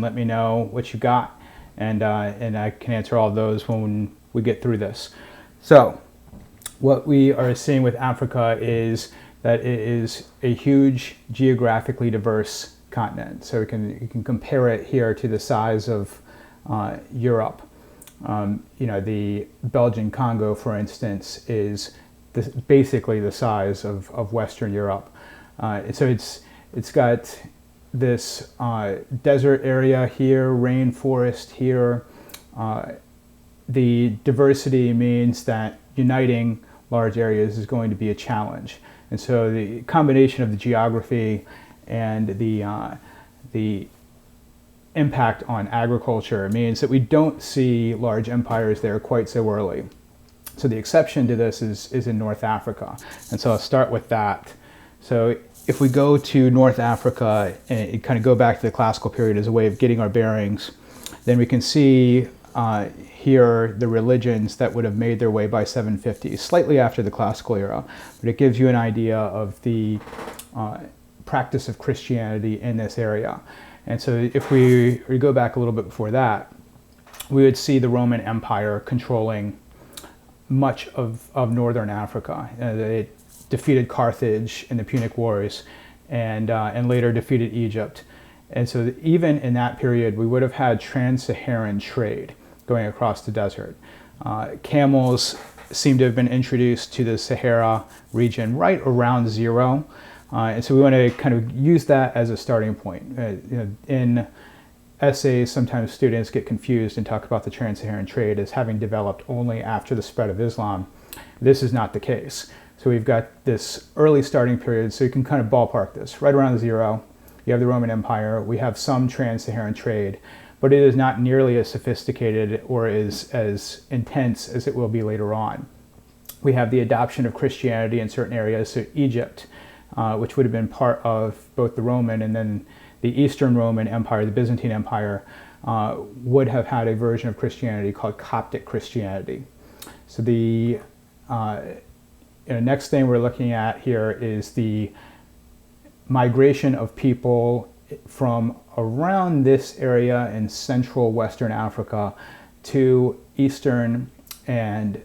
Let me know what you got, and I can answer all of those when we get through this. So what we are seeing with Africa is that it is a huge geographically diverse continent. So you can compare it here to the size of Europe. The Belgian Congo, for instance, is basically the size of Western Europe. So it's got this desert area here, rainforest here. The diversity means that uniting large areas is going to be a challenge. And so the combination of the geography and the impact on agriculture means that we don't see large empires there quite so early. So the exception to this is in North Africa. And so I'll start with that. So if we go to North Africa and kind of go back to the classical period as a way of getting our bearings, then we can see here the religions that would have made their way by 750, slightly after the classical era. But it gives you an idea of the practice of Christianity in this area. And so if we go back a little bit before that, we would see the Roman Empire controlling much of northern Africa. It defeated Carthage in the Punic Wars and later defeated Egypt. And so even in that period, we would have had trans-Saharan trade going across the desert. Camels seem to have been introduced to the Sahara region right around zero. And so we want to kind of use that as a starting point. In essays, sometimes students get confused and talk about the trans-Saharan trade as having developed only after the spread of Islam. This is not the case. So we've got this early starting period, so you can kind of ballpark this. Right around zero, you have the Roman Empire. We have some trans-Saharan trade, but it is not nearly as sophisticated or as intense as it will be later on. We have the adoption of Christianity in certain areas, so Egypt, which would have been part of both the Roman and then the Eastern Roman Empire, the Byzantine Empire, would have had a version of Christianity called Coptic Christianity. So the next thing we're looking at here is the migration of people from around this area in central Western Africa to Eastern and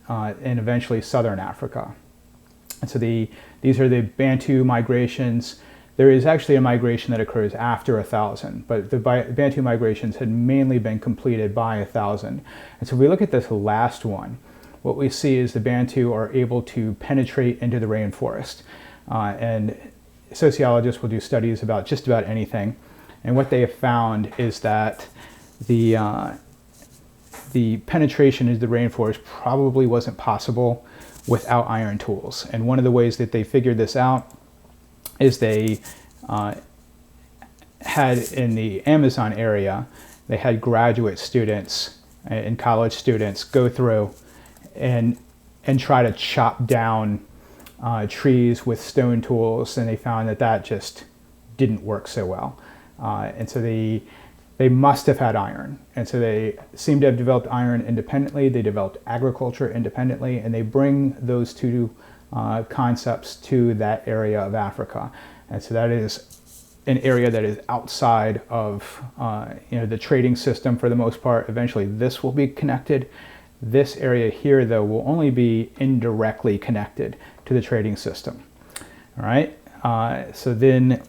eventually Southern Africa. And so these are the Bantu migrations. There is actually a migration that occurs after 1000, but the Bantu migrations had mainly been completed by 1000. And so if we look at this last one, what we see is the Bantu are able to penetrate into the rainforest. And sociologists will do studies about just about anything. And what they have found is that the penetration into the rainforest probably wasn't possible without iron tools. And one of the ways that they figured this out is they had in the Amazon area, they had graduate students and college students go through and try to chop down trees with stone tools, and they found that just didn't work so well. And so they must have had iron. And so they seem to have developed iron independently. They developed agriculture independently, and they bring those two concepts to that area of Africa. And so that is an area that is outside of the trading system for the most part. Eventually this will be connected. This area here, though, will only be indirectly connected to the trading system. All right, so then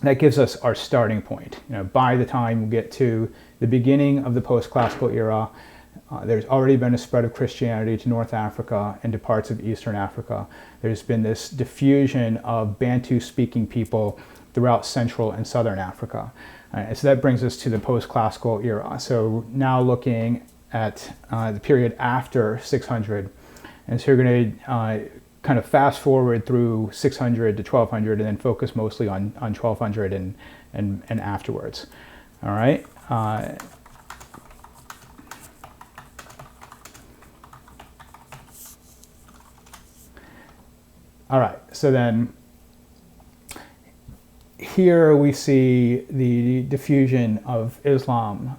that gives us our starting point. By the time we get to the beginning of the post-classical era, there's already been a spread of Christianity to North Africa and to parts of Eastern Africa. There's been this diffusion of Bantu-speaking people throughout Central and Southern Africa. And so that brings us to the post-classical era. So now looking at the period after 600. And so you're going to kind of fast forward through 600 to 1200 and then focus mostly on 1200 and afterwards. All right. All right, so then here we see the diffusion of Islam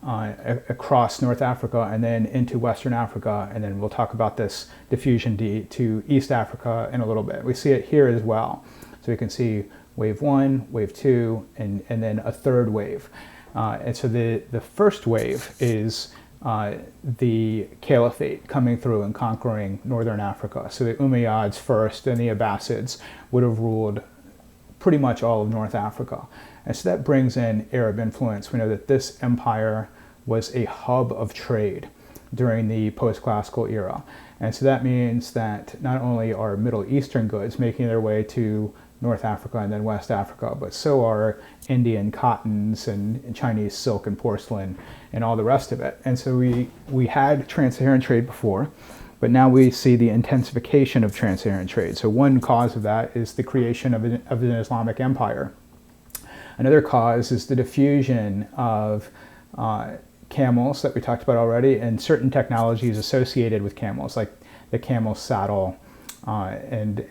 across North Africa and then into Western Africa, and then we'll talk about this diffusion to East Africa in a little bit. We see it here as well. So we can see wave 1, wave 2, and then a third wave. And so the first wave is the Caliphate coming through and conquering northern Africa. So the Umayyads first, and the Abbasids would have ruled pretty much all of North Africa. And so that brings in Arab influence. We know that this empire was a hub of trade during the post-classical era. And so that means that not only are Middle Eastern goods making their way to North Africa and then West Africa, but so are Indian cottons and Chinese silk and porcelain and all the rest of it. And so we had trans-Saharan trade before, but now we see the intensification of trans-Saharan trade. So one cause of that is the creation of an Islamic empire. Another cause is the diffusion of camels that we talked about already, and certain technologies associated with camels, like the camel saddle and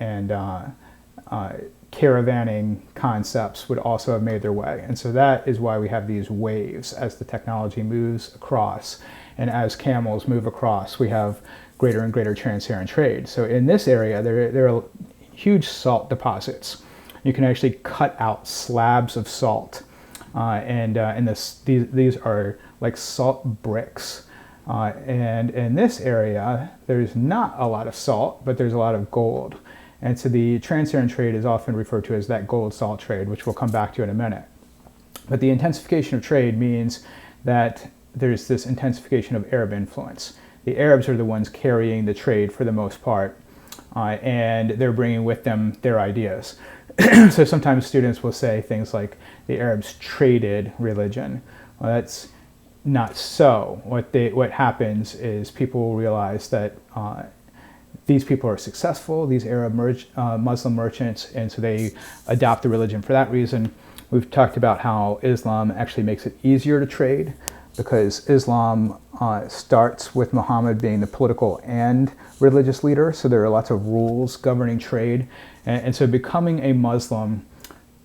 caravanning concepts would also have made their way. And so that is why we have these waves as the technology moves across. And as camels move across, we have greater and greater trans-Saharan trade. So in this area, there are huge salt deposits. You can actually cut out slabs of salt. These are like salt bricks. And in this area, there's not a lot of salt, but there's a lot of gold. And so the trans-Saharan trade is often referred to as that gold salt trade, which we'll come back to in a minute. But the intensification of trade means that there's this intensification of Arab influence. The Arabs are the ones carrying the trade for the most part, and they're bringing with them their ideas. So sometimes students will say things like the Arabs traded religion. Well, that's not so. What happens is people will realize that these people are successful, these Arab Muslim merchants, and so they adopt the religion for that reason. We've talked about how Islam actually makes it easier to trade because Islam starts with Muhammad being the political and religious leader, so there are lots of rules governing trade. And so becoming a Muslim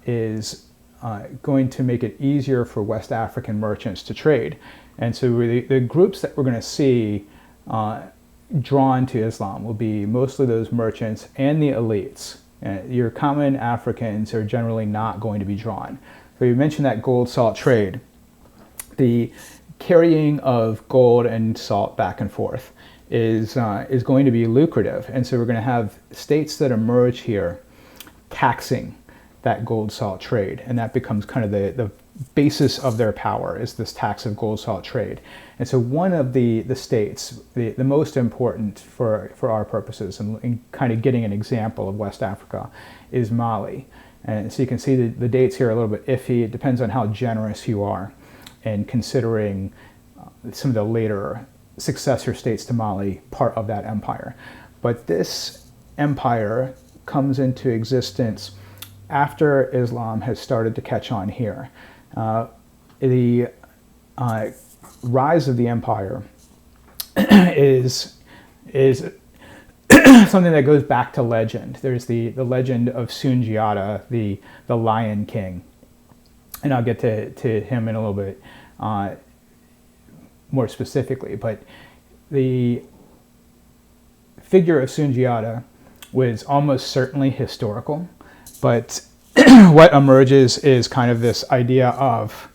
is going to make it easier for West African merchants to trade. And so the groups that we're going to see drawn to Islam will be mostly those merchants and the elites. Your common Africans are generally not going to be drawn. So you mentioned that gold salt trade. The carrying of gold and salt back and forth is going to be lucrative. And so we're going to have states that emerge here taxing that gold salt trade. And that becomes kind of the basis of their power, is this tax of gold salt trade. And so one of the states, the most important for our purposes and kind of getting an example of West Africa, is Mali. And so you can see the dates here are a little bit iffy. It depends on how generous you are and considering some of the later successor states to Mali part of that empire. But this empire comes into existence after Islam has started to catch on here. The rise of the empire is something that goes back to legend. There's the legend of Sundiata, the Lion King. And I'll get to him in a little bit more specifically. But the figure of Sundiata was almost certainly historical. But what emerges is kind of this idea of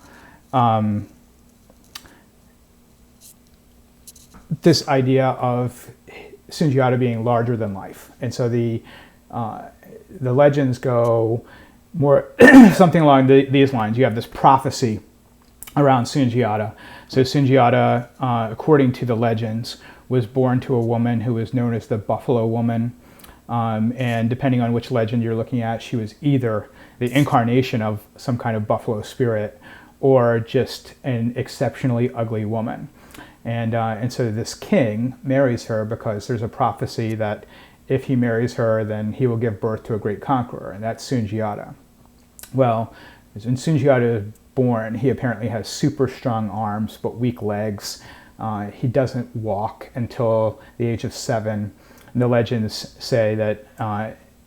Sundiata being larger than life. And so the legends go more something along these lines. You have this prophecy around Sundiata. So Sundiata, according to the legends, was born to a woman who was known as the Buffalo Woman. And depending on which legend you're looking at, she was either the incarnation of some kind of buffalo spirit or just an exceptionally ugly woman. And so this king marries her because there's a prophecy that if he marries her, then he will give birth to a great conqueror, and that's Sundiata. Well, when Sundiata is born, he apparently has super strong arms but weak legs. He doesn't walk until the age of 7. And the legends say that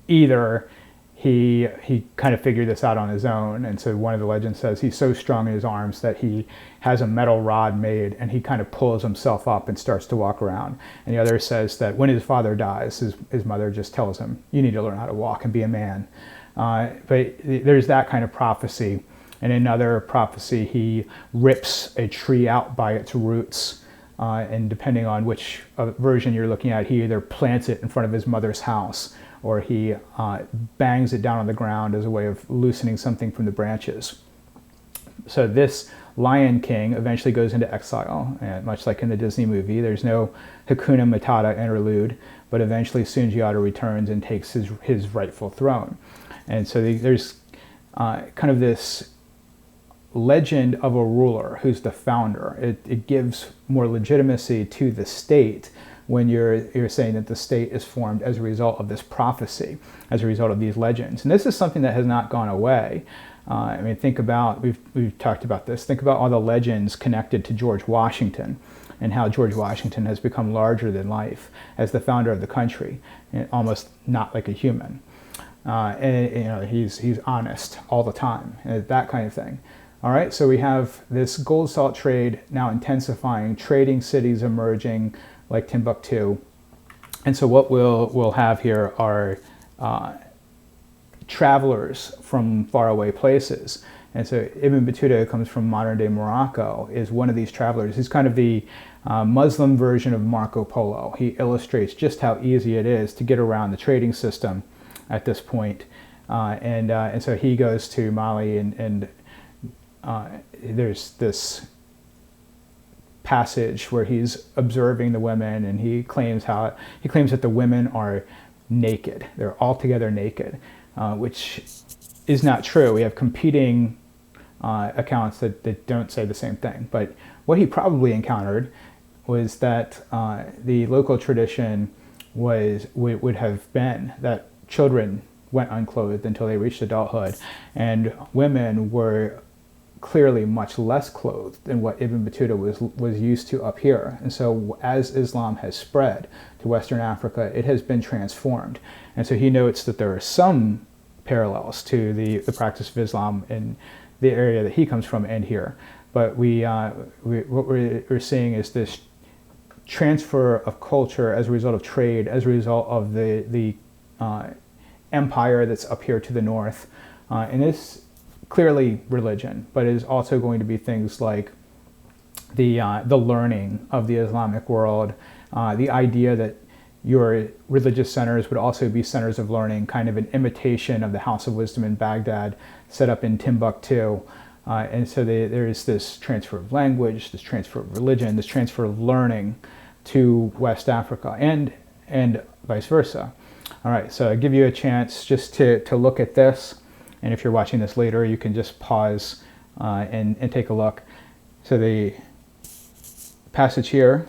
either he kind of figured this out on his own, and so one of the legends says he's so strong in his arms that he has a metal rod made and he kind of pulls himself up and starts to walk around. And the other says that when his father dies, his mother just tells him, you need to learn how to walk and be a man. But there's that kind of prophecy. In another prophecy, he rips a tree out by its roots. And depending on which version you're looking at, he either plants it in front of his mother's house, or he bangs it down on the ground as a way of loosening something from the branches. So this Lion King eventually goes into exile, and much like in the Disney movie. There's no Hakuna Matata interlude, but eventually Sundiata returns and takes his rightful throne. And so there's kind of this legend of a ruler who's the founder. It gives more legitimacy to the state when you're saying that the state is formed as a result of this prophecy, as a result of these legends. And this is something that has not gone away. I mean, think about, we've talked about this, think about all the legends connected to George Washington and how George Washington has become larger than life as the founder of the country, and almost not like a human. And he's honest all the time, that kind of thing. All right, so we have this gold salt trade now intensifying, trading cities emerging like Timbuktu. And so what we'll have here are travelers from faraway places. And so Ibn Battuta comes from modern day Morocco, is one of these travelers. He's kind of the Muslim version of Marco Polo. He illustrates just how easy it is to get around the trading system at this point. And so he goes to Mali, and there's this passage where he's observing the women, and he claims that the women are naked. They're altogether naked, which is not true. We have competing accounts that don't say the same thing. But what he probably encountered was that the local tradition would have been that children went unclothed until they reached adulthood, and women were clearly much less clothed than what Ibn Battuta was used to up here. And so as Islam has spread to Western Africa, it has been transformed. And so he notes that there are some parallels to the practice of Islam in the area that he comes from and here. But what we're seeing is this transfer of culture as a result of trade, as a result of the empire that's up here to the north. And this clearly religion, but it is also going to be things like the learning of the Islamic world, the idea that your religious centers would also be centers of learning, kind of an imitation of the House of Wisdom in Baghdad, set up in Timbuktu. And so there is this transfer of language, this transfer of religion, this transfer of learning to West Africa, and vice versa. All right, so I give you a chance just to look at this. And if you're watching this later, you can just pause and take a look. So the passage here,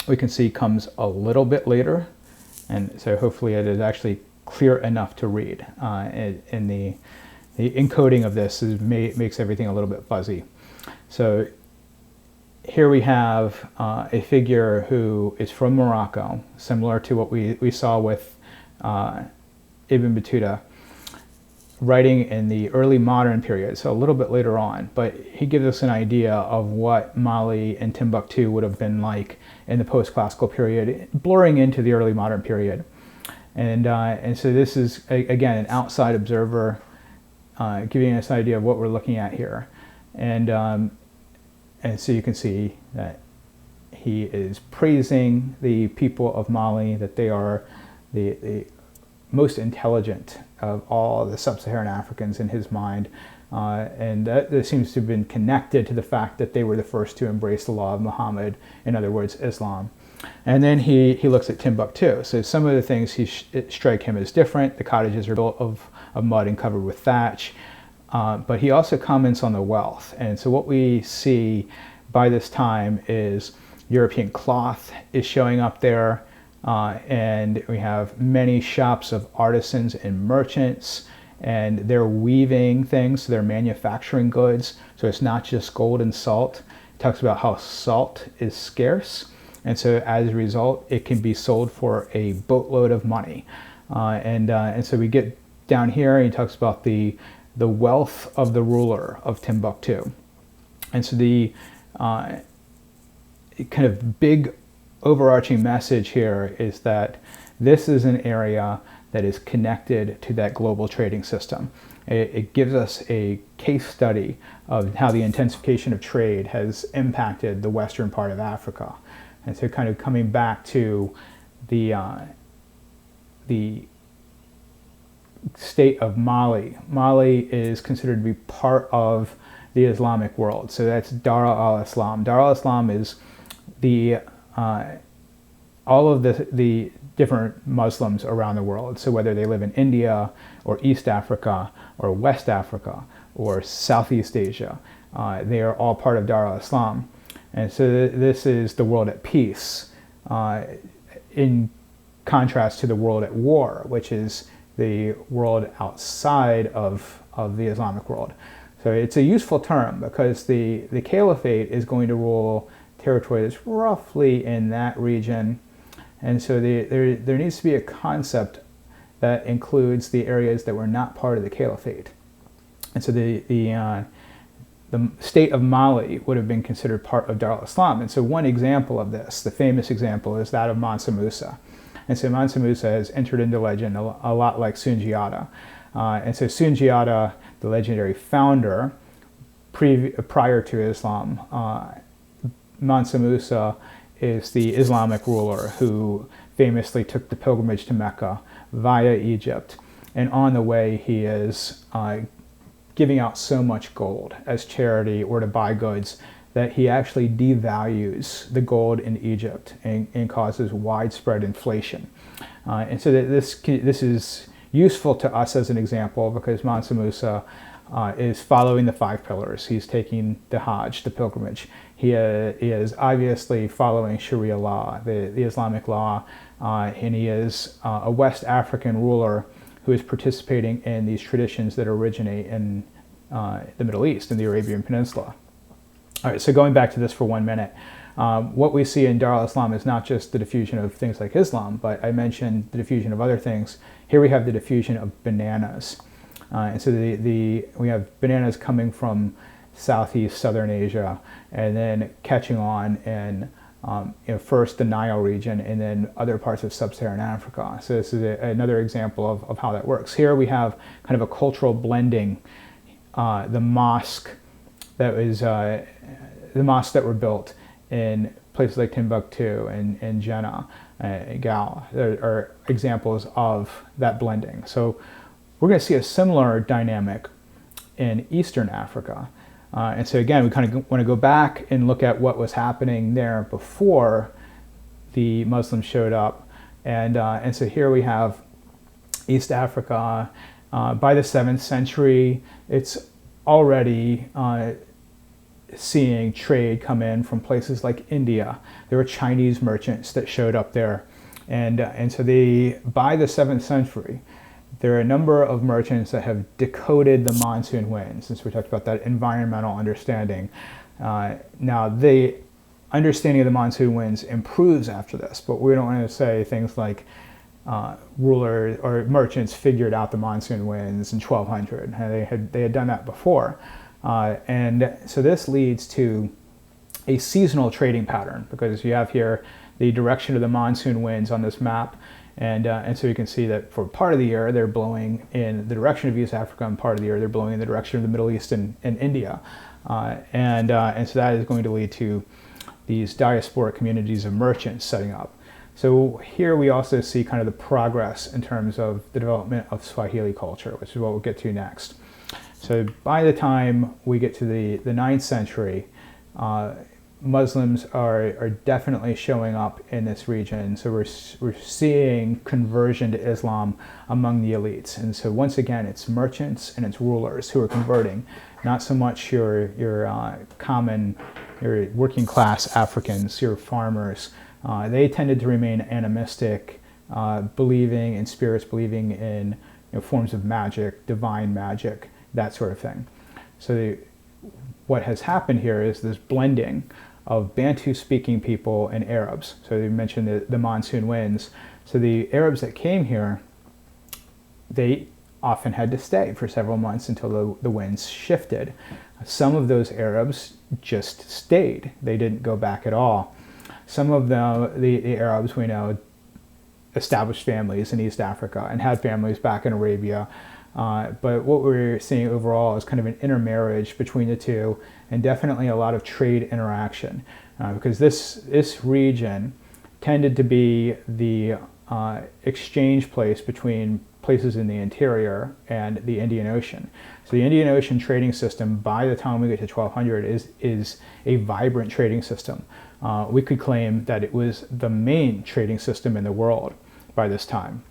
we can see, comes a little bit later. And so hopefully it is actually clear enough to read. And the encoding of this makes everything a little bit fuzzy. So here we have a figure who is from Morocco, similar to what we saw with Ibn Battuta, writing in the early modern period, so a little bit later on, but he gives us an idea of what Mali and Timbuktu would have been like in the post-classical period, blurring into the early modern period. And so this is, again, an outside observer giving us an idea of what we're looking at here. And so you can see that he is praising the people of Mali, that they are the most intelligent of all the sub-Saharan Africans in his mind, and that seems to have been connected to the fact that they were the first to embrace the law of Muhammad, in other words, Islam. And then he looks at Timbuktu. So some of the things strike him as different. The cottages are built of mud and covered with thatch, but he also comments on the wealth. And so what we see by this time is European cloth is showing up there. And we have many shops of artisans and merchants, and they're weaving things, so they're manufacturing goods. So it's not just gold and salt. It talks about how salt is scarce, and so as a result, it can be sold for a boatload of money. And so we get down here, and he talks about the wealth of the ruler of Timbuktu. And so the kind of big overarching message here is that this is an area that is connected to that global trading system. it gives us a case study of how the intensification of trade has impacted the western part of Africa. And so kind of coming back to the state of Mali. Mali is considered to be part of the Islamic world. So that's Dar al-Islam. Dar al-Islam is the all of the different Muslims around the world. So whether they live in India or East Africa or West Africa or Southeast Asia, they are all part of Dar al-Islam. And so this is the world at peace, in contrast to the world at war, which is the world outside of the Islamic world. So it's a useful term because the caliphate is going to rule territory that's roughly in that region. And so there needs to be a concept that includes the areas that were not part of the caliphate. And so the state of Mali would have been considered part of Dar al-Islam. And so one example of this, the famous example, is that of Mansa Musa. And so Mansa Musa has entered into legend a lot like Sundiata. And so Sundiata, the legendary founder, prior to Islam, Mansa Musa is the Islamic ruler who famously took the pilgrimage to Mecca via Egypt. And on the way, he is giving out so much gold as charity or to buy goods that he actually devalues the gold in Egypt and causes widespread inflation. And so that this is useful to us as an example because Mansa Musa is following the 5 pillars. He's taking the Hajj, the pilgrimage. He is obviously following Sharia law, the Islamic law, and he is a West African ruler who is participating in these traditions that originate in the Middle East, in the Arabian Peninsula. All right, so going back to this for 1 minute, what we see in Dar al-Islam is not just the diffusion of things like Islam, but I mentioned the diffusion of other things. Here we have the diffusion of bananas. And so we have bananas coming from Southeast Southern Asia and then catching on in first the Nile region and then other parts of sub-Saharan Africa. So this is another example of how that works. Here we have kind of a cultural blending. The mosques that were built in places like Timbuktu and Jannah, Gal, are examples of that blending. So we're going to see a similar dynamic in Eastern Africa. And so again, we kind of want to go back and look at what was happening there before the Muslims showed up. And so here we have East Africa. By the 7th century, it's already seeing trade come in from places like India. There were Chinese merchants that showed up there. And so by the 7th century, there are a number of merchants that have decoded the monsoon winds, since we talked about that environmental understanding. Now, the understanding of the monsoon winds improves after this, but we don't want to say things like rulers or merchants figured out the monsoon winds in 1200. They had done that before. And so this leads to a seasonal trading pattern, because you have here the direction of the monsoon winds on this map. And so you can see that for part of the year, they're blowing in the direction of East Africa, and part of the year, they're blowing in the direction of the Middle East and India. And so that is going to lead to these diasporic communities of merchants setting up. So here we also see kind of the progress in terms of the development of Swahili culture, which is what we'll get to next. So by the time we get to the 9th century, Muslims are definitely showing up in this region. So we're seeing conversion to Islam among the elites. And so once again, it's merchants and it's rulers who are converting, not so much your working class Africans, your farmers. They tended to remain animistic, believing in spirits, believing in forms of magic, divine magic, that sort of thing. So what has happened here is this blending of Bantu-speaking people and Arabs. So you mentioned the monsoon winds. So the Arabs that came here, they often had to stay for several months until the winds shifted. Some of those Arabs just stayed. They didn't go back at all. Some of the Arabs we know established families in East Africa and had families back in Arabia. But what we're seeing overall is kind of an intermarriage between the two, and definitely a lot of trade interaction, because this region tended to be the exchange place between places in the interior and the Indian Ocean. So the Indian Ocean trading system, by the time we get to 1200, is a vibrant trading system. We could claim that it was the main trading system in the world by this time.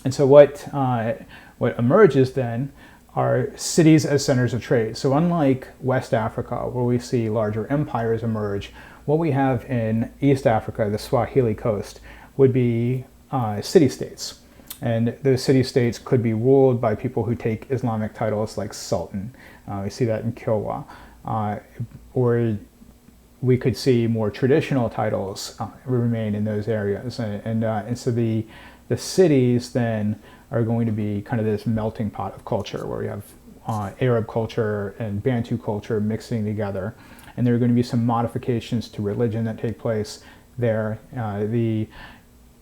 And so what emerges then are cities as centers of trade. So unlike West Africa, where we see larger empires emerge, what we have in East Africa, the Swahili coast, would be city-states. And those city-states could be ruled by people who take Islamic titles like Sultan. We see that in Kilwa. Or we could see more traditional titles remain in those areas. And so the cities then are going to be kind of this melting pot of culture, where we have Arab culture and Bantu culture mixing together. And there are going to be some modifications to religion that take place there. The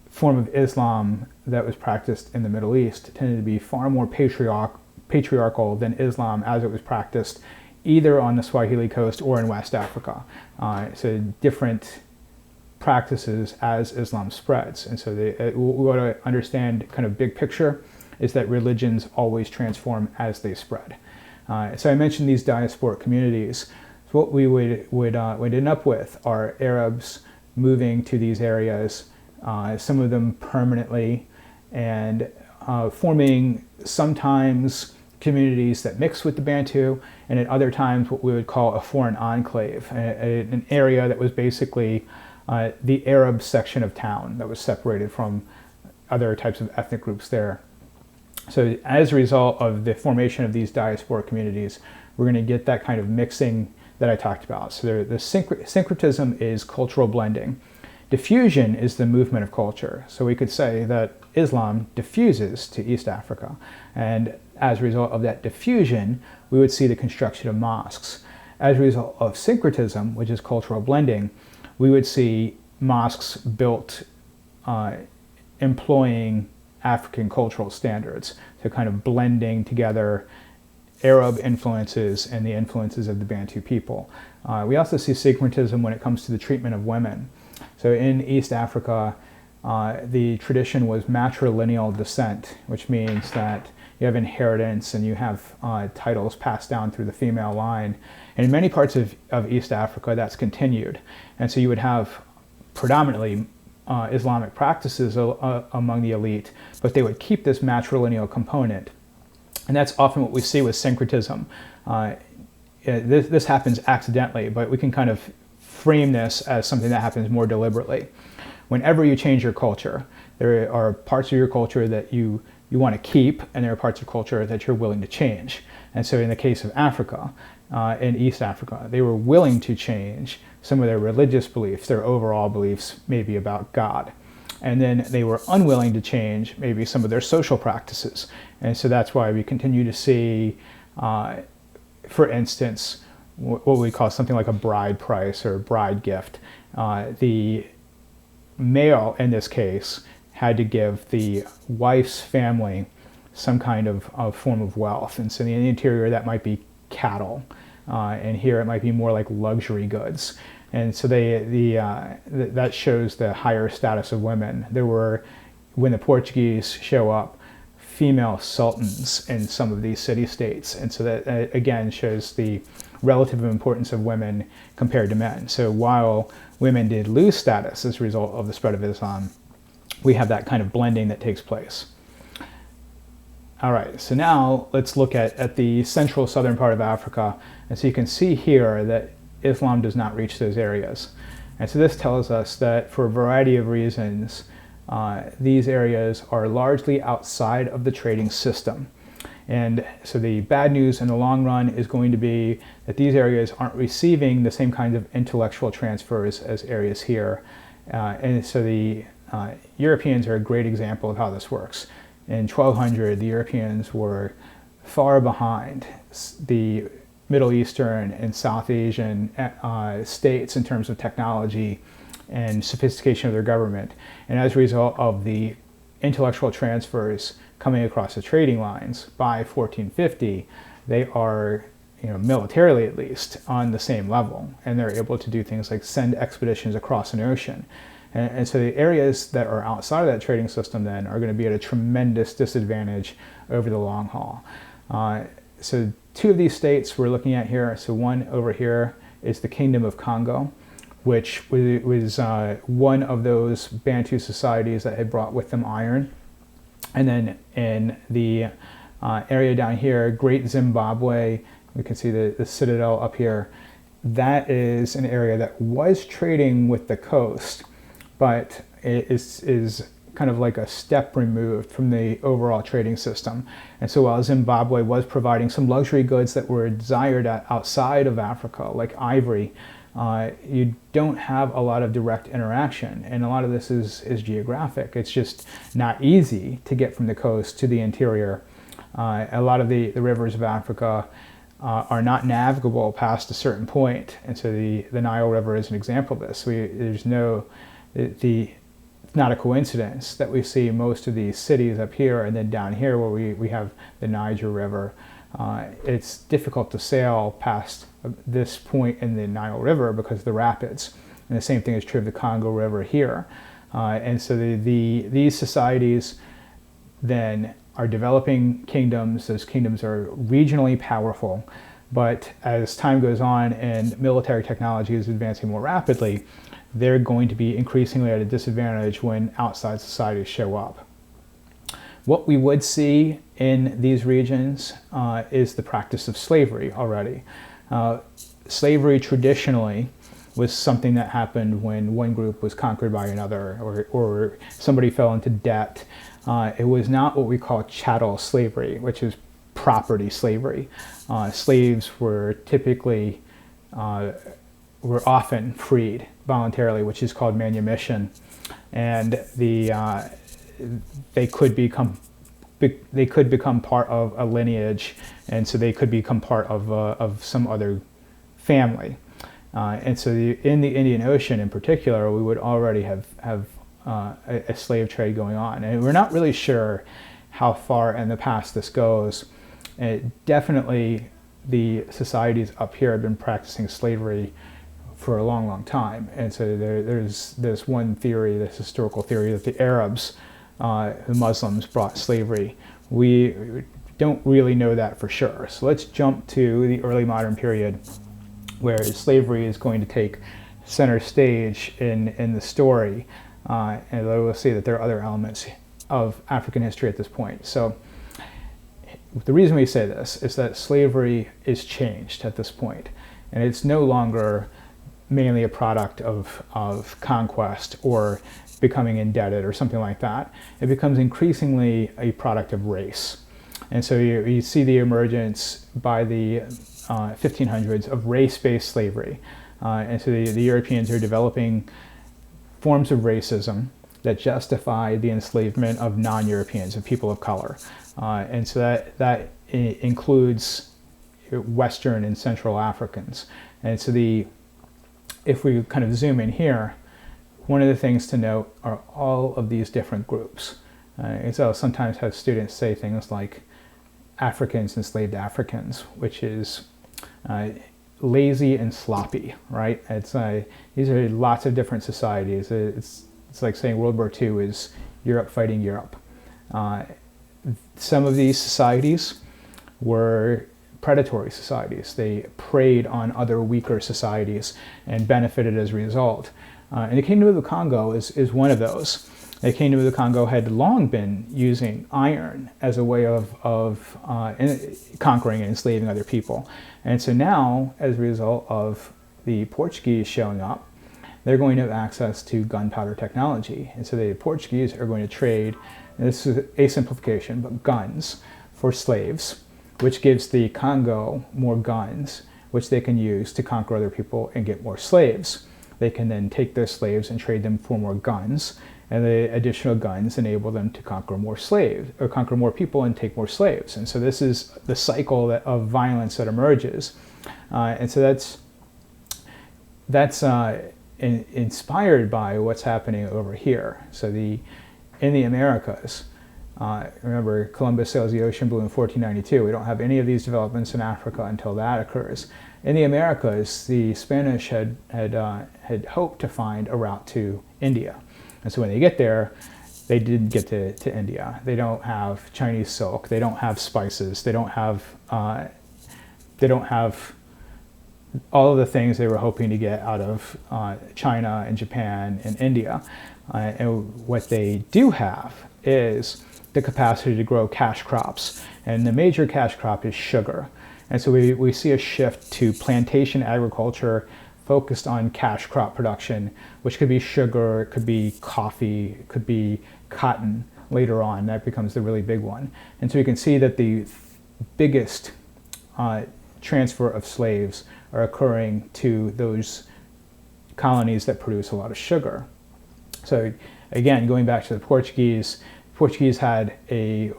form of Islam that was practiced in the Middle East tended to be far more patriarchal than Islam as it was practiced either on the Swahili coast or in West Africa. So different practices as Islam spreads. And so we want to understand kind of big picture is that religions always transform as they spread. So I mentioned these diasporic communities. So what we would end up with are Arabs moving to these areas, some of them permanently, and forming sometimes communities that mix with the Bantu, and at other times what we would call a foreign enclave, an area that was basically the Arab section of town that was separated from other types of ethnic groups there. So as a result of the formation of these diasporic communities, we're going to get that kind of mixing that I talked about. So the syncretism is cultural blending. Diffusion is the movement of culture. So we could say that Islam diffuses to East Africa. And as a result of that diffusion, we would see the construction of mosques. As a result of syncretism, which is cultural blending, we would see mosques built employing African cultural standards, so kind of blending together Arab influences and the influences of the Bantu people. We also see syncretism when it comes to the treatment of women. So in East Africa, the tradition was matrilineal descent, which means that you have inheritance and you have titles passed down through the female line. And in many parts of East Africa, that's continued. And so you would have predominantly Islamic practices among the elite, but they would keep this matrilineal component. And that's often what we see with syncretism. This happens accidentally, but we can kind of frame this as something that happens more deliberately. Whenever you change your culture, there are parts of your culture that you want to keep, and there are parts of culture that you're willing to change. And so in the case of Africa, in East Africa, they were willing to change some of their religious beliefs, their overall beliefs maybe about God. And then they were unwilling to change maybe some of their social practices. And so that's why we continue to see, for instance, what we call something like a bride price or bride gift. The male, in this case, had to give the wife's family some kind of form of wealth. And so in the interior, that might be cattle. And here it might be more like luxury goods. And so that shows the higher status of women. There were, when the Portuguese show up, female sultans in some of these city-states. And so that, again, shows the relative importance of women compared to men. So while women did lose status as a result of the spread of Islam, we have that kind of blending that takes place. All right, so now let's look at the central southern part of Africa. And so you can see here that Islam does not reach those areas. And so this tells us that for a variety of reasons, these areas are largely outside of the trading system. And so the bad news in the long run is going to be that these areas aren't receiving the same kinds of intellectual transfers as areas here. And so the Europeans are a great example of how this works. In 1200, the Europeans were far behind the Middle Eastern and South Asian states in terms of technology and sophistication of their government. And as a result of the intellectual transfers coming across the trading lines by 1450, they are, militarily at least, on the same level, and they're able to do things like send expeditions across an ocean. And so the areas that are outside of that trading system then are going to be at a tremendous disadvantage over the long haul. So two of these states we're looking at here. So one over here is the Kingdom of Congo, which was one of those Bantu societies that had brought with them iron. And then in the area down here, Great Zimbabwe, we can see the citadel up here. That is an area that was trading with the coast, but it is kind of like a step removed from the overall trading system. And so while Zimbabwe was providing some luxury goods that were desired outside of Africa, like ivory, you don't have a lot of direct interaction. And a lot of this is geographic. It's just not easy to get from the coast to the interior. A lot of the rivers of Africa are not navigable past a certain point. And so the Nile River is an example of this. It's not a coincidence that we see most of these cities up here, and then down here where we have the Niger River. It's difficult to sail past this point in the Nile River because of the rapids. And the same thing is true of the Congo River here. And so these societies then are developing kingdoms. Those kingdoms are regionally powerful. But as time goes on and military technology is advancing more rapidly, they're going to be increasingly at a disadvantage when outside societies show up. What we would see in these regions is the practice of slavery already. Slavery traditionally was something that happened when one group was conquered by another, or somebody fell into debt. It was not what we call chattel slavery, which is property slavery. Slaves were typically were often freed voluntarily, which is called manumission, and they could become part of a lineage, and so they could become part of some other family. And so in the Indian Ocean in particular, we would already have a slave trade going on, and we're not really sure how far in the past this goes. Definitely, the societies up here have been practicing slavery for a long, long time. And so there's this one theory, this historical theory, that the Arabs, the Muslims, brought slavery. We don't really know that for sure. So let's jump to the early modern period, where slavery is going to take center stage in the story. And we'll see that there are other elements of African history at this point. So the reason we say this is that slavery is changed at this point, and it's no longer mainly a product of conquest or becoming indebted or something like that. It becomes increasingly a product of race. And so you see the emergence by the 1500s of race-based slavery. And so the Europeans are developing forms of racism that justify the enslavement of non-Europeans, of people of color. And so that includes Western and Central Africans. And so if we kind of zoom in here, one of the things to note are all of these different groups. And so I'll sometimes have students say things like Africans enslaved Africans, which is lazy and sloppy, right? These are lots of different societies. It's like saying World War II is Europe fighting Europe. Some of these societies were predatory societies. They preyed on other weaker societies and benefited as a result. And the Kingdom of the Congo is one of those. The Kingdom of the Congo had long been using iron as a way of conquering and enslaving other people. And so now, as a result of the Portuguese showing up, they're going to have access to gunpowder technology. And so the Portuguese are going to trade, and this is a simplification, but guns for slaves, which gives the Congo more guns, which they can use to conquer other people and get more slaves. They can then take their slaves and trade them for more guns, and the additional guns enable them to conquer more slaves, or conquer more people and take more slaves. And so this is the cycle of violence that emerges. And so that's inspired by what's happening over here. So in the Americas, remember Columbus sails the ocean blue in 1492. We don't have any of these developments in Africa until that occurs. In the Americas, the Spanish had hoped to find a route to India. And so when they get there, they didn't get to India. They don't have Chinese silk. They don't have spices. They don't have all of the things they were hoping to get out of China and Japan and India. And what they do have is the capacity to grow cash crops. And the major cash crop is sugar. And so we see a shift to plantation agriculture focused on cash crop production, which could be sugar, it could be coffee, it could be cotton later on. That becomes the really big one. And so you can see that the biggest transfer of slaves are occurring to those colonies that produce a lot of sugar. So again, going back to the Portuguese had a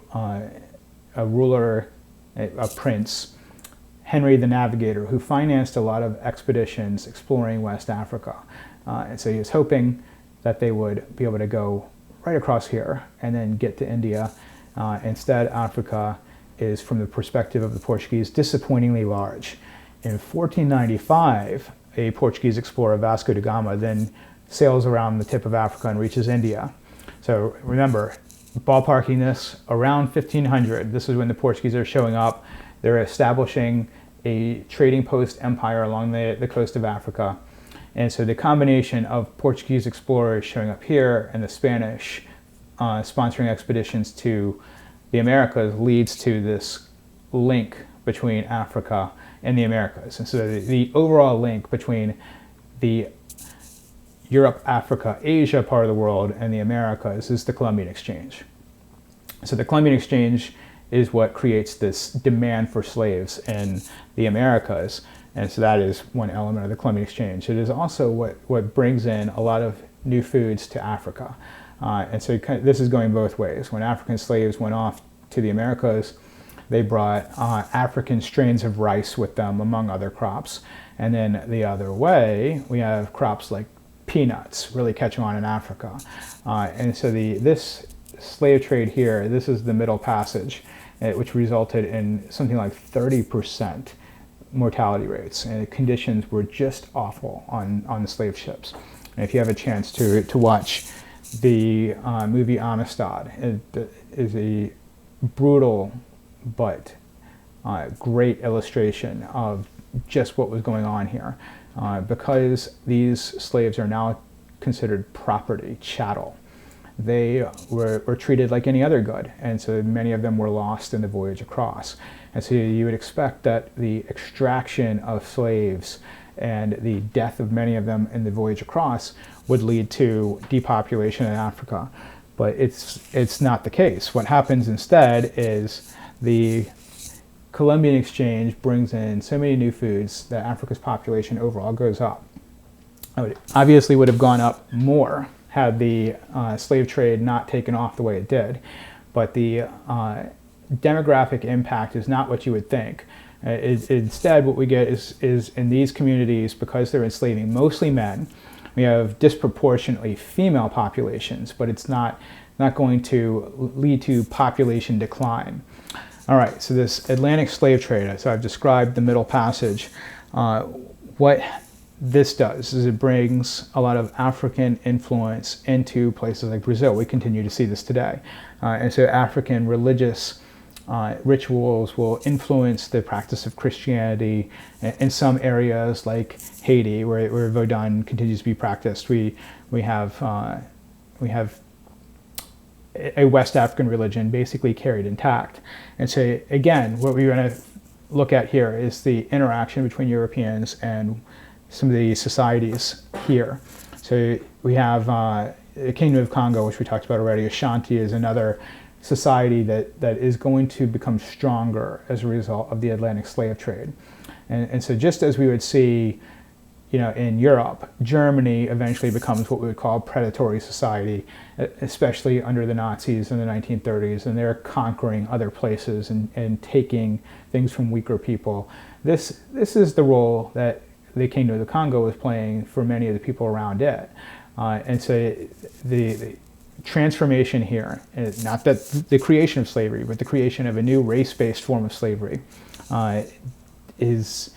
ruler, a prince, Henry the Navigator, who financed a lot of expeditions exploring West Africa. And so he was hoping that they would be able to go right across here and then get to India. Instead, Africa is, from the perspective of the Portuguese, disappointingly large. In 1495, a Portuguese explorer, Vasco da Gama, then sails around the tip of Africa and reaches India. So remember, ballparking this, around 1500, this is when the Portuguese are showing up. They're establishing a trading post empire along the coast of Africa. And so the combination of Portuguese explorers showing up here and the Spanish sponsoring expeditions to the Americas leads to this link between Africa and the Americas. And so the overall link between the Europe, Africa, Asia part of the world and the Americas is the Columbian Exchange. So the Columbian Exchange is what creates this demand for slaves in the Americas. And so that is one element of the Columbian Exchange. It is also what brings in a lot of new foods to Africa. And so this is going both ways. When African slaves went off to the Americas, they brought African strains of rice with them, among other crops. And then the other way, we have crops like peanuts really catching on in Africa. And so this slave trade here, this is the Middle Passage, which resulted in something like 30% mortality rates. And the conditions were just awful on the slave ships. And if you have a chance to watch the movie Amistad, it is a brutal but great illustration of just what was going on here. Because these slaves are now considered property, chattel, they were treated like any other good, and so many of them were lost in the voyage across. And so you would expect that the extraction of slaves and the death of many of them in the voyage across would lead to depopulation in Africa. But it's not the case. What happens instead is the Columbian Exchange brings in so many new foods that Africa's population overall goes up. It obviously would have gone up more had the slave trade not taken off the way it did. But the demographic impact is not what you would think. Instead, what we get is in these communities, because they're enslaving mostly men, we have disproportionately female populations, but it's not going to lead to population decline. All right, so this Atlantic slave trade, so I've described the Middle Passage. What this does is it brings a lot of African influence into places like Brazil. We continue to see this today. And so African religious rituals will influence the practice of Christianity in some areas like Haiti, where Vodun continues to be practiced. We have a West African religion basically carried intact. And so again, what we're going to look at here is the interaction between Europeans and some of the societies here. So we have the Kingdom of Congo, which we talked about already. Ashanti is another society that is going to become stronger as a result of the Atlantic slave trade. And so just as we would see, in Europe, Germany eventually becomes what we would call a predatory society, especially under the Nazis in the 1930s, and they're conquering other places and taking things from weaker people. This is the role that the Kingdom of the Congo was playing for many of the people around it. And so transformation here, not that the creation of slavery, but the creation of a new race-based form of slavery, is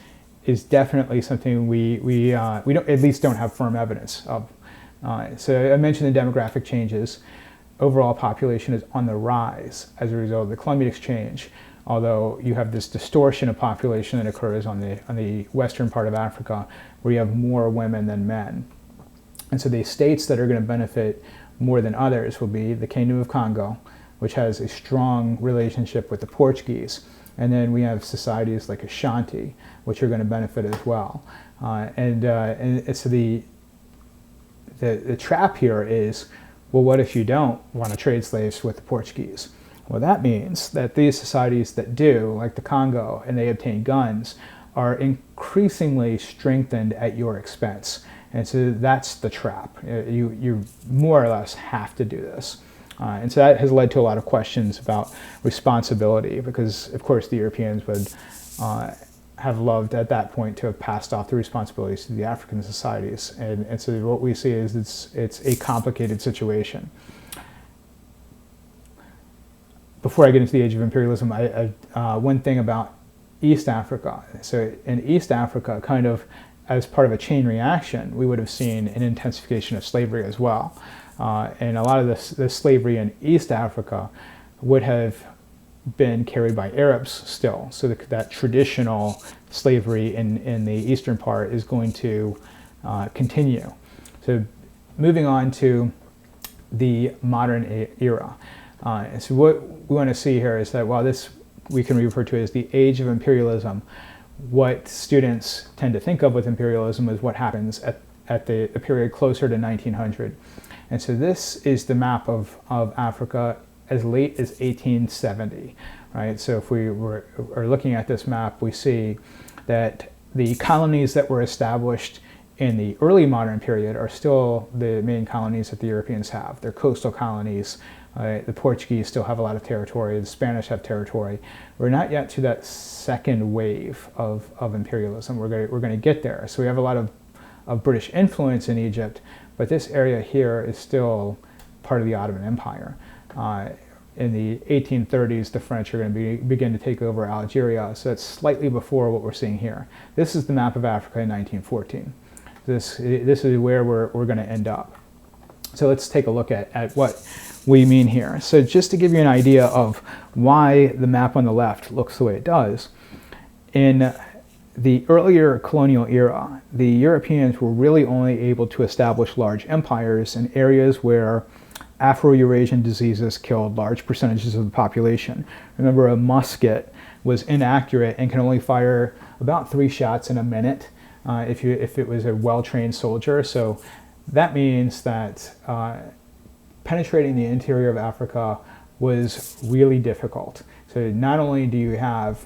definitely something we don't, at least don't have firm evidence of. So I mentioned the demographic changes. Overall population is on the rise as a result of the Columbian Exchange, although you have this distortion of population that occurs on the western part of Africa, where you have more women than men. And so the states that are going to benefit more than others will be the Kingdom of Congo, which has a strong relationship with the Portuguese. And then we have societies like Ashanti, which are going to benefit as well. And so the trap here is, well, what if you don't want to trade slaves with the Portuguese? Well, that means that these societies that do, like the Congo, and they obtain guns, are increasingly strengthened at your expense. And so that's the trap. You more or less have to do this. And so that has led to a lot of questions about responsibility, because of course the Europeans would have loved at that point to have passed off the responsibilities to the African societies. And so what we see is it's a complicated situation. Before I get into the age of imperialism, one thing about East Africa. So in East Africa, kind of as part of a chain reaction, we would have seen an intensification of slavery as well. And a lot of this slavery in East Africa would have been carried by Arabs still. So that traditional slavery in the eastern part is going to continue. So moving on to the modern era. So what we want to see here is that while this we can refer to as the age of imperialism, what students tend to think of with imperialism is what happens at the period closer to 1900. And so this is the map of Africa as late as 1870, right? So if we are looking at this map, we see that the colonies that were established in the early modern period are still the main colonies that the Europeans have. They're coastal colonies. The Portuguese still have a lot of territory. The Spanish have territory. We're not yet to that second wave of imperialism. We're going to get there. So we have a lot of British influence in Egypt, but this area here is still part of the Ottoman Empire. In the 1830s, the French are going to begin to take over Algeria, so that's slightly before what we're seeing here. This is the map of Africa in 1914. This is where we're going to end up. So let's take a look at what we mean here. So just to give you an idea of why the map on the left looks the way it does, in the earlier colonial era, the Europeans were really only able to establish large empires in areas where Afro-Eurasian diseases killed large percentages of the population. Remember, a musket was inaccurate and can only fire about 3 shots in a minute if it was a well-trained soldier. So that means that penetrating the interior of Africa was really difficult. So not only do you have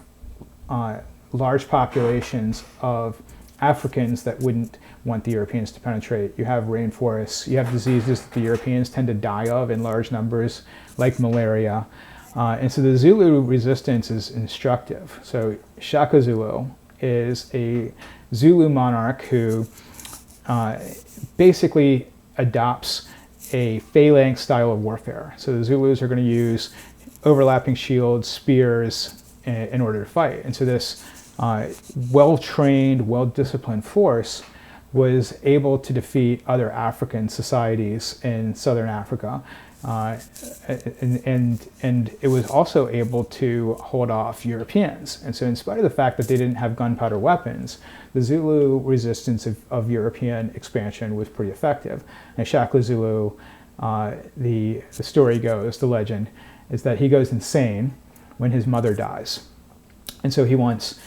large populations of Africans that wouldn't want the Europeans to penetrate, you have rainforests, you have diseases that the Europeans tend to die of in large numbers, like malaria. And so the Zulu resistance is instructive. So Shaka Zulu is a Zulu monarch who basically adopts a phalanx style of warfare. So the Zulus are going to use overlapping shields, spears, in order to fight. And so this well-trained, well-disciplined force was able to defeat other African societies in southern Africa. And it was also able to hold off Europeans. And so in spite of the fact that they didn't have gunpowder weapons, the Zulu resistance of European expansion was pretty effective. And Shaka Zulu, the story goes, the legend, is that he goes insane when his mother dies. And so he wants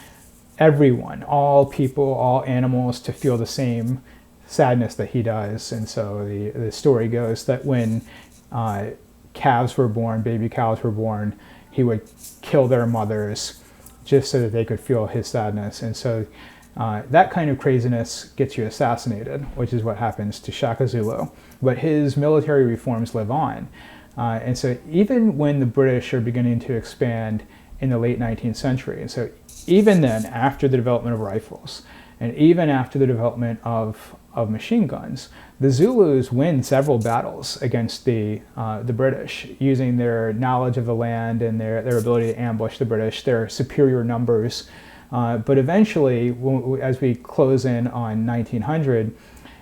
everyone, all people, all animals, to feel the same sadness that he does. And so the story goes that when calves were born, baby cows were born, he would kill their mothers just so that they could feel his sadness. And so that kind of craziness gets you assassinated, which is what happens to Shaka Zulu. But his military reforms live on. And so even when the British are beginning to expand in the late 19th century, and so even then, after the development of rifles, and even after the development of of machine guns. The Zulus win several battles against the British using their knowledge of the land and their ability to ambush the British, their superior numbers. But eventually, as we close in on 1900,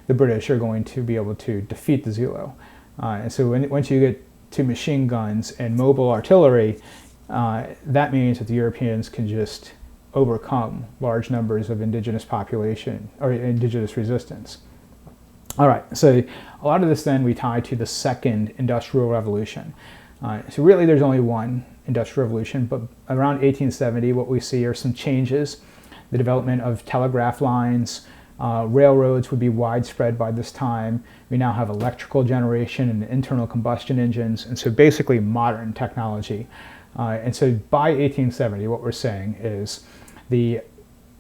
the British are going to be able to defeat the Zulu. And so once you get to machine guns and mobile artillery, that means that the Europeans can just overcome large numbers of indigenous population or indigenous resistance. All right, so a lot of this then we tie to the Second Industrial Revolution. So really there's only one Industrial Revolution, but around 1870 what we see are some changes. The development of telegraph lines, railroads would be widespread by this time. We now have electrical generation and internal combustion engines, and so basically modern technology. And so by 1870 what we're saying is the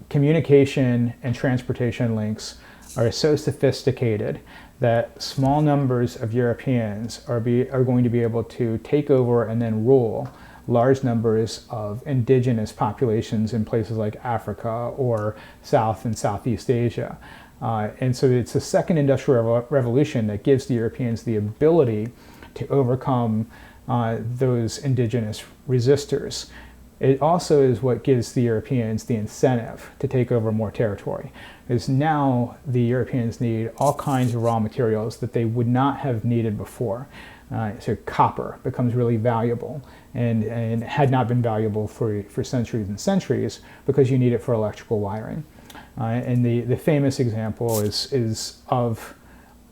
communication and transportation links are so sophisticated that small numbers of Europeans are going to be able to take over and then rule large numbers of indigenous populations in places like Africa or South and Southeast Asia. And so it's the Second Industrial Revolution that gives the Europeans the ability to overcome those indigenous resistors. It also is what gives the Europeans the incentive to take over more territory. Because now the Europeans need all kinds of raw materials that they would not have needed before. So copper becomes really valuable and had not been valuable for centuries and centuries because you need it for electrical wiring. And the famous example is of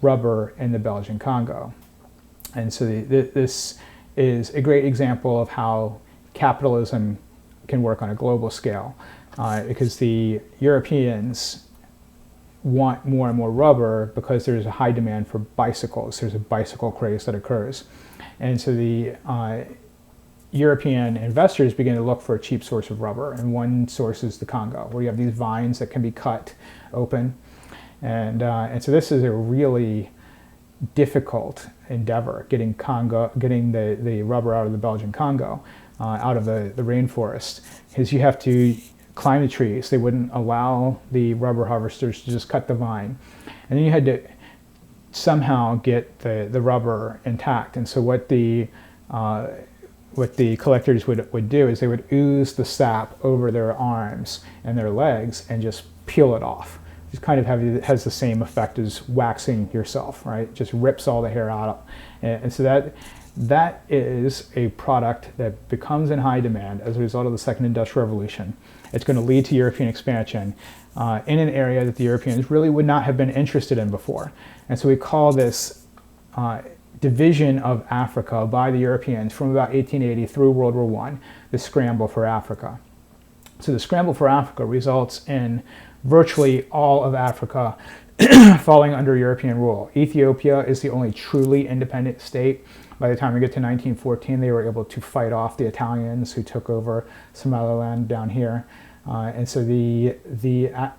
rubber in the Belgian Congo. And so this is a great example of how capitalism can work on a global scale, because the Europeans want more and more rubber because there's a high demand for bicycles. There's a bicycle craze that occurs. And so the European investors begin to look for a cheap source of rubber, and one source is the Congo, where you have these vines that can be cut open. And so this is a really difficult endeavor, getting the rubber out of the Belgian Congo, out of the rainforest, because you have to climb the trees. They wouldn't allow the rubber harvesters to just cut the vine. And then you had to somehow get the rubber intact. And so what the collectors would do is they would ooze the sap over their arms and their legs and just peel it off. It kind of has the same effect as waxing yourself, right? It just rips all the hair out. And so that is a product that becomes in high demand as a result of the Second Industrial Revolution. It's going to lead to European expansion in an area that the Europeans really would not have been interested in before. And so we call this division of Africa by the Europeans from about 1880 through World War I, the Scramble for Africa. So the Scramble for Africa results in virtually all of Africa falling under European rule. Ethiopia is the only truly independent state. By the time we get to 1914, they were able to fight off the Italians who took over Somaliland down here. And so the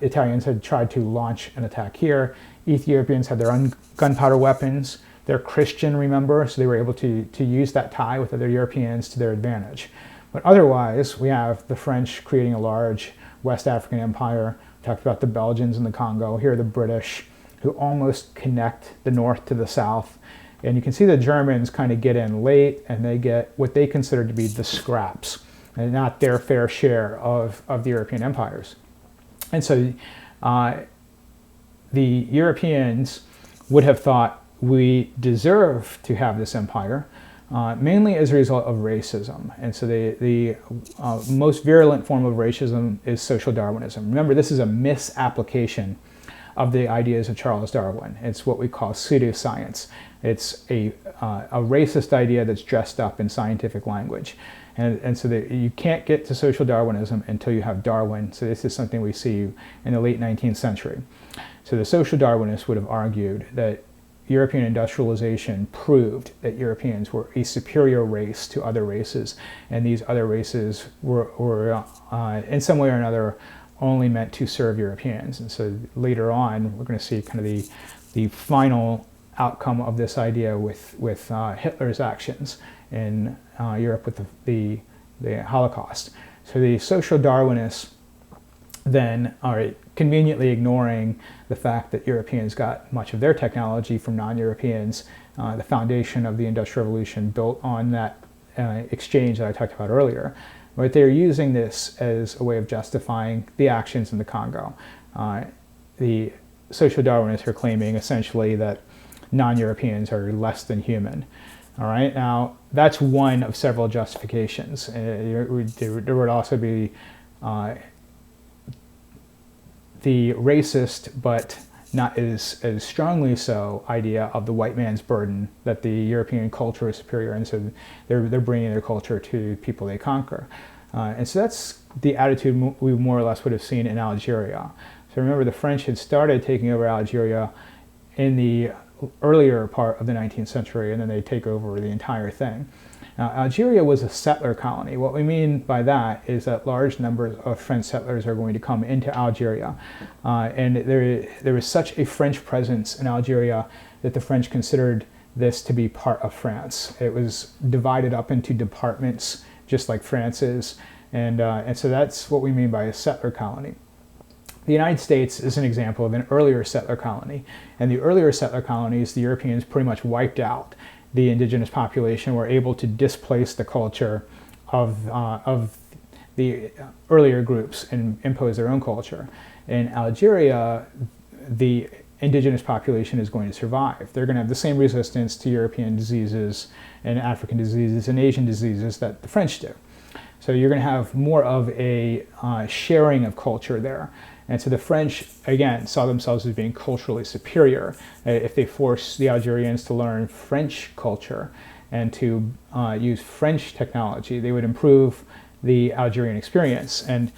Italians had tried to launch an attack here. Ethiopians had their own gunpowder weapons. They're Christian, remember, so they were able to use that tie with other Europeans to their advantage. But otherwise, we have the French creating a large West African empire. We talked about the Belgians in the Congo. Here are the British, who almost connect the north to the south. And you can see the Germans kind of get in late, and they get what they consider to be the scraps, and not their fair share of the European empires. And so the Europeans would have thought we deserve to have this empire, mainly as a result of racism. And so the most virulent form of racism is social Darwinism. Remember, this is a misapplication of the ideas of Charles Darwin. It's what we call pseudoscience. It's a racist idea that's dressed up in scientific language. And so you can't get to social Darwinism until you have Darwin. So this is something we see in the late 19th century. So the social Darwinists would have argued that European industrialization proved that Europeans were a superior race to other races, and these other races were in some way or another only meant to serve Europeans. And so later on, we're going to see kind of the final outcome of this idea with Hitler's actions in Europe with the Holocaust. So the social Darwinists then conveniently ignoring the fact that Europeans got much of their technology from non-Europeans. The foundation of the Industrial Revolution built on that exchange that I talked about earlier. But they're using this as a way of justifying the actions in the Congo. The social Darwinists are claiming essentially that non-Europeans are less than human. All right, now that's one of several justifications. There would also be the racist, but not as strongly so, idea of the white man's burden, that the European culture is superior, and so they're bringing their culture to people they conquer. And so that's the attitude we more or less would have seen in Algeria. So remember, the French had started taking over Algeria in the earlier part of the 19th century, and then they take over the entire thing. Now, Algeria was a settler colony. What we mean by that is that large numbers of French settlers are going to come into Algeria. And there was such a French presence in Algeria that the French considered this to be part of France. It was divided up into departments, just like France is. And so that's what we mean by a settler colony. The United States is an example of an earlier settler colony. And the earlier settler colonies, the Europeans pretty much wiped out the indigenous population, were able to displace the culture of the earlier groups and impose their own culture. In Algeria, the indigenous population is going to survive. They're going to have the same resistance to European diseases and African diseases and Asian diseases that the French do. So you're going to have more of a sharing of culture there. And so the French, again, saw themselves as being culturally superior. If they forced the Algerians to learn French culture and to use French technology, they would improve the Algerian experience. And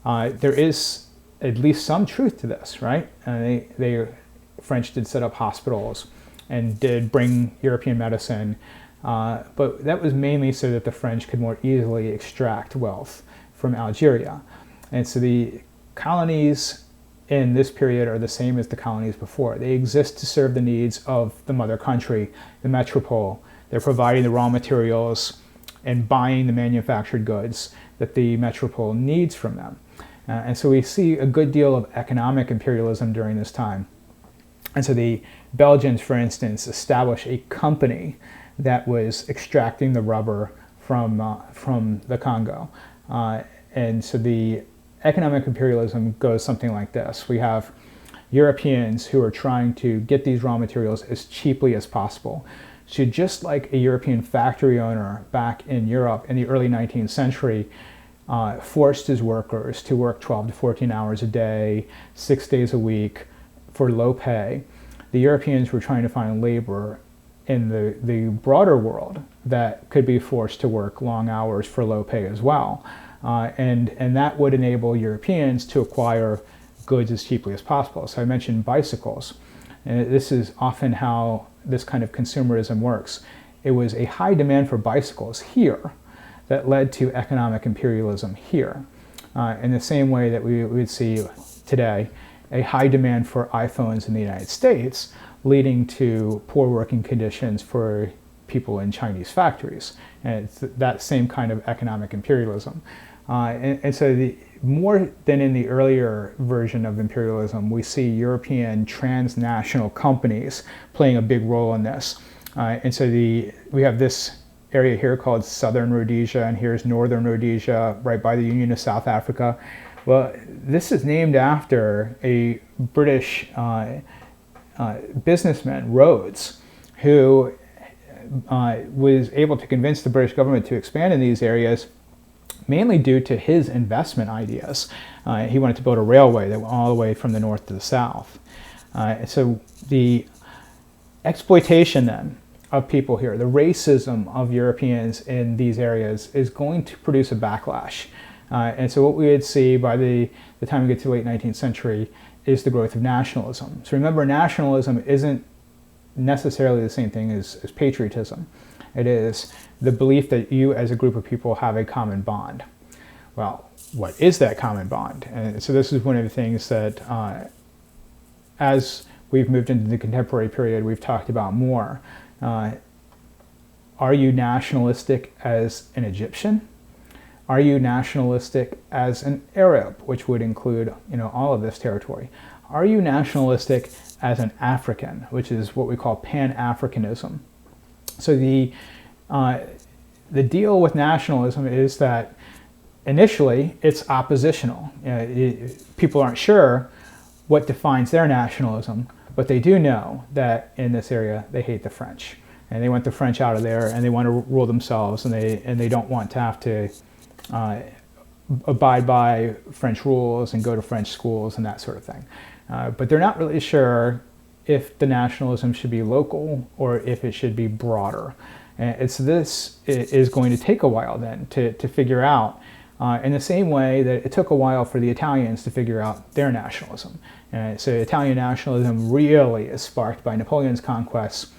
there is at least some truth to this, right? French did set up hospitals and did bring European medicine, but that was mainly so that the French could more easily extract wealth from Algeria. And so the colonies in this period are the same as the colonies before. They exist to serve the needs of the mother country, the metropole. They're providing the raw materials and buying the manufactured goods that the metropole needs from them. And so we see a good deal of economic imperialism during this time. And so the Belgians, for instance, established a company that was extracting the rubber from the Congo. And so the economic imperialism goes something like this. We have Europeans who are trying to get these raw materials as cheaply as possible. So just like a European factory owner back in Europe in the early 19th century forced his workers to work 12 to 14 hours a day, 6 days a week for low pay, the Europeans were trying to find labor in the broader world that could be forced to work long hours for low pay as well. And that would enable Europeans to acquire goods as cheaply as possible. So I mentioned bicycles. And this is often how this kind of consumerism works. It was a high demand for bicycles here that led to economic imperialism here. In the same way that we would see today a high demand for iPhones in the United States, leading to poor working conditions for people in Chinese factories. And it's that same kind of economic imperialism. And so more than in the earlier version of imperialism, we see European transnational companies playing a big role in this. And so we have this area here called Southern Rhodesia, and here's Northern Rhodesia, right by the Union of South Africa. Well, this is named after a British businessman, Rhodes, who was able to convince the British government to expand in these areas, mainly due to his investment ideas. He wanted to build a railway that went all the way from the north to the south. So the exploitation then of people here, the racism of Europeans in these areas is going to produce a backlash. And so what we would see by the time we get to the late 19th century is the growth of nationalism. So remember, nationalism isn't necessarily the same thing as patriotism. It is the belief that you as a group of people have a common bond. Well, what is that common bond? And so this is one of the things that as we've moved into the contemporary period, we've talked about more. Are you nationalistic as an Egyptian? Are you nationalistic as an Arab, which would include, all of this territory? Are you nationalistic as an African, which is what we call Pan-Africanism? So the deal with nationalism is that initially it's oppositional. People aren't sure what defines their nationalism, but they do know that in this area they hate the French, and they want the French out of there, and they want to rule themselves, and they don't want to have to abide by French rules and go to French schools and that sort of thing. But they're not really sure if the nationalism should be local or if it should be broader. And so this is going to take a while then to figure out, in the same way that it took a while for the Italians to figure out their nationalism. So Italian nationalism really is sparked by Napoleon's conquests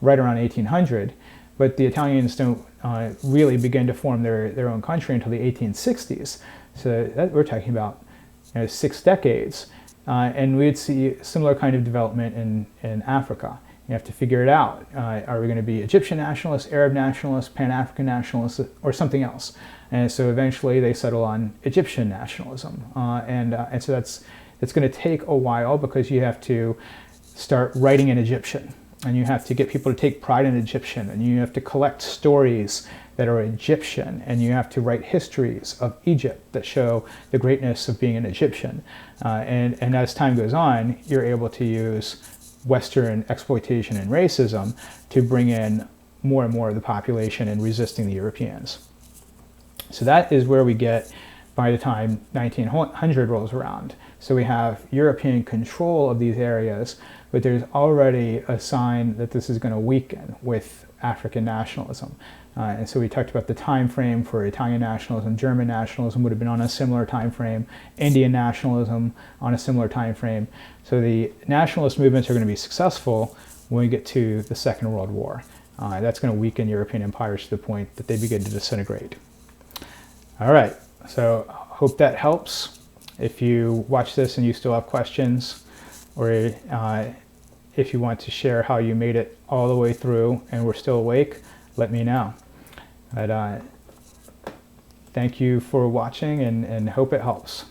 right around 1800, but the Italians don't really begin to form their own country until the 1860s. So we're talking about 6 decades. And we'd see similar kind of development in Africa. You have to figure it out. Are we going to be Egyptian nationalists, Arab nationalists, Pan-African nationalists, or something else? And so eventually they settle on Egyptian nationalism. And so it's going to take a while, because you have to start writing in Egyptian, and you have to get people to take pride in Egyptian, and you have to collect stories that are Egyptian, and you have to write histories of Egypt that show the greatness of being an Egyptian. And as time goes on, you're able to use Western exploitation and racism to bring in more and more of the population and resisting the Europeans. So that is where we get by the time 1900 rolls around. So we have European control of these areas, but there's already a sign that this is going to weaken with African nationalism. And so we talked about the time frame for Italian nationalism. German nationalism would have been on a similar time frame. Indian nationalism on a similar time frame. So the nationalist movements are going to be successful when we get to the Second World War. That's going to weaken European empires to the point that they begin to disintegrate. All right, so hope that helps. If you watch this and you still have questions, or if you want to share how you made it all the way through and we're still awake, let me know. But thank you for watching, and hope it helps.